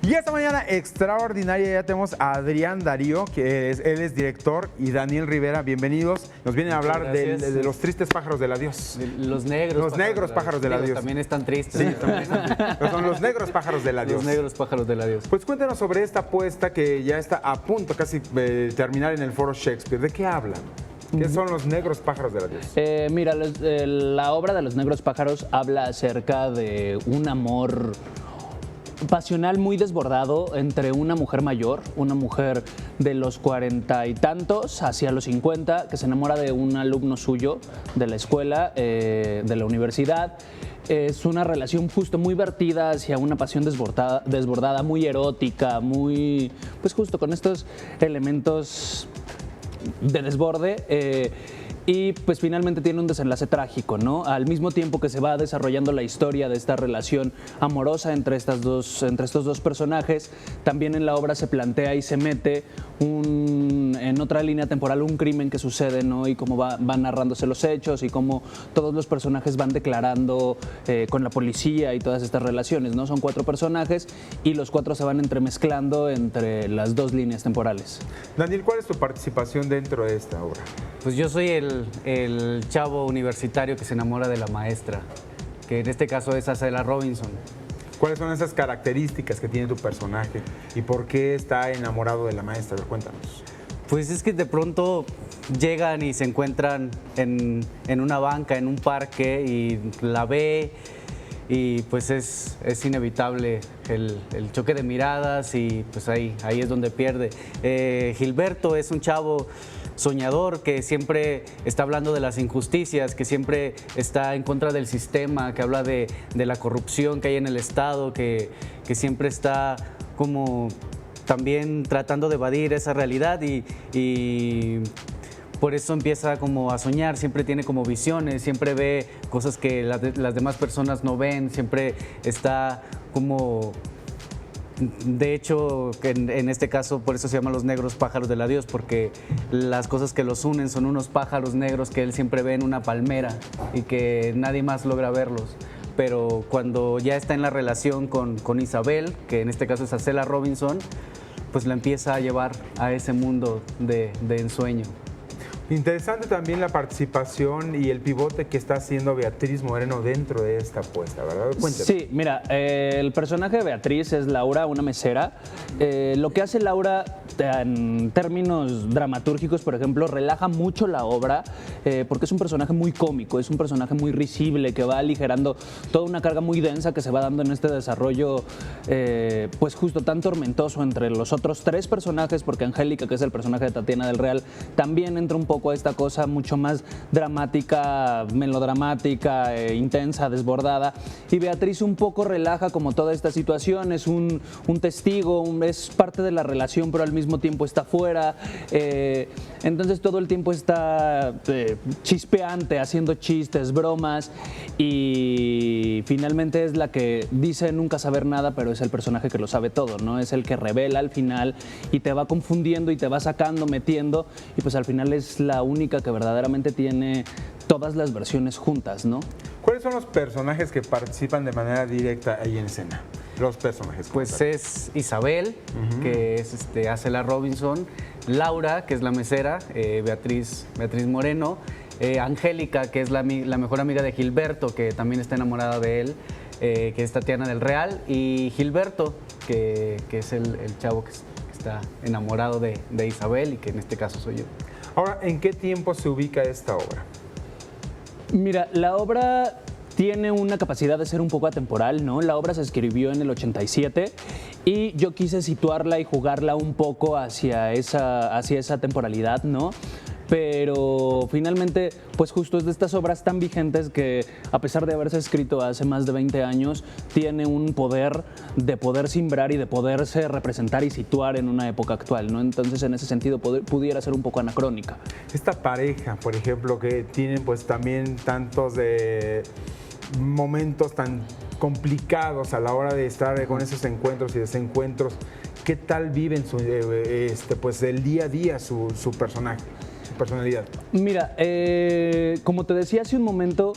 Y esta mañana extraordinaria ya tenemos a Adrián Darío, él es director, y Daniel Rivera, bienvenidos. Nos vienen a hablar de los tristes pájaros del adiós. Los negros pájaros del adiós. También están tristes. Sí, también están tristes. Pero son los negros pájaros del adiós. Los negros pájaros del adiós. Pues cuéntanos sobre esta apuesta que ya está a punto casi de terminar en el Foro Shakespeare. ¿De qué hablan? ¿Qué son los negros pájaros del adiós? Mira, la obra de los negros pájaros habla acerca de un amor pasional muy desbordado entre una mujer mayor, una mujer de los 40 y tantos hacia los 50, que se enamora de un alumno suyo de la escuela, de la universidad. Es una relación justo muy vertida hacia una pasión desbordada, muy erótica, muy, pues justo con estos elementos de desborde. Y pues finalmente tiene un desenlace trágico, ¿no? Al mismo tiempo que se va desarrollando la historia de esta relación amorosa entre estos dos personajes, también en la obra se plantea y se mete en otra línea temporal un crimen que sucede, ¿no? Y cómo van narrándose los hechos y cómo todos los personajes van declarando con la policía y todas estas relaciones, ¿no? Son 4 personajes y los 4 se van entremezclando entre las 2 líneas temporales. Daniel, ¿cuál es tu participación dentro de esta obra? Pues yo soy el chavo universitario que se enamora de la maestra, que en este caso es Acela Robinson. ¿Cuáles son esas características que tiene tu personaje y por qué está enamorado de la maestra? Cuéntanos. Pues es que de pronto llegan y se encuentran en una banca, en un parque, y la ve y pues es inevitable el choque de miradas y pues ahí es donde pierde. Gilberto es un chavo soñador que siempre está hablando de las injusticias, que siempre está en contra del sistema, que habla de la corrupción que hay en el Estado, que siempre está como también tratando de evadir esa realidad y por eso empieza como a soñar, siempre tiene como visiones, siempre ve cosas que las demás personas no ven, siempre está como... De hecho, en este caso, por eso se llaman los negros pájaros del adiós, porque las cosas que los unen son unos pájaros negros que él siempre ve en una palmera y que nadie más logra verlos. Pero cuando ya está en la relación con Isabel, que en este caso es Acela Robinson, pues la empieza a llevar a ese mundo de ensueño. Interesante también la participación y el pivote que está haciendo Beatriz Moreno dentro de esta apuesta, ¿verdad? Cuéntame. Sí, mira, el personaje de Beatriz es Laura, una mesera. Lo que hace Laura en términos dramatúrgicos, por ejemplo, relaja mucho la obra porque es un personaje muy cómico, es un personaje muy risible que va aligerando toda una carga muy densa que se va dando en este desarrollo pues justo tan tormentoso entre los otros 3 personajes, porque Angélica, que es el personaje de Tatiana del Real, también entra un poco a esta cosa mucho más dramática, melodramática, intensa, desbordada, y Beatriz un poco relaja como toda esta situación, es un testigo, es parte de la relación, pero al mismo tiempo está fuera, entonces todo el tiempo está chispeante, haciendo chistes, bromas, y finalmente es la que dice nunca saber nada, pero es el personaje que lo sabe todo, ¿no? Es el que revela al final y te va confundiendo y te va sacando, metiendo, y pues al final es la única que verdaderamente tiene todas las versiones juntas, ¿no? ¿Cuáles son los personajes que participan de manera directa ahí en escena? Los personajes. Pues es Isabel, que es Acela Robinson, Laura, que es la mesera, Beatriz Moreno, Angélica, que es la mejor amiga de Gilberto, que también está enamorada de él, que es Tatiana del Real, y Gilberto, que es el chavo que está enamorado de Isabel y que en este caso soy yo. Ahora, ¿en qué tiempo se ubica esta obra? Mira, la obra tiene una capacidad de ser un poco atemporal, ¿no? La obra se escribió en el 87 y yo quise situarla y jugarla un poco hacia esa temporalidad, ¿no? Pero finalmente, pues justo es de estas obras tan vigentes que, a pesar de haberse escrito hace más de 20 años, tiene un poder de poder simbrar y de poderse representar y situar en una época actual, ¿no? Entonces, en ese sentido, pudiera ser un poco anacrónica. Esta pareja, por ejemplo, que tienen pues también tantos momentos tan complicados a la hora de estar con esos encuentros y desencuentros, ¿qué tal viven pues el día a día su personaje? Personalidad. Mira, como te decía hace un momento,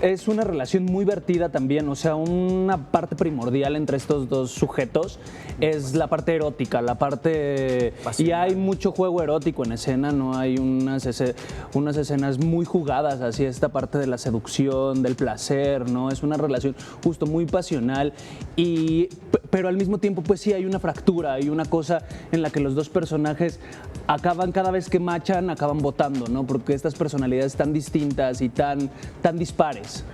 es una relación muy vertida también, o sea, una parte primordial entre estos dos sujetos es la parte erótica, la parte... Y hay mucho juego erótico en escena, ¿no? Hay unas escenas muy jugadas, así esta parte de la seducción, del placer, ¿no? Es una relación justo muy pasional, pero al mismo tiempo pues sí hay una fractura, hay una cosa en la que los dos personajes acaban, cada vez que machan, acaban votando, ¿no? Porque estas personalidades tan distintas y tan dispares.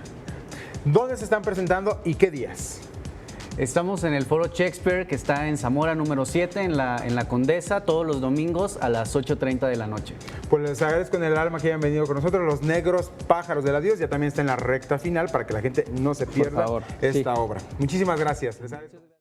¿Dónde se están presentando y qué días? Estamos en el Foro Shakespeare, que está en Zamora número 7, en la Condesa, todos los domingos a las 8:30 de la noche. Pues les agradezco en el alma que hayan venido con nosotros. Los Negros Pájaros del Adiós ya también está en la recta final para que la gente no se pierda esta obra. Muchísimas gracias. Les agradezco.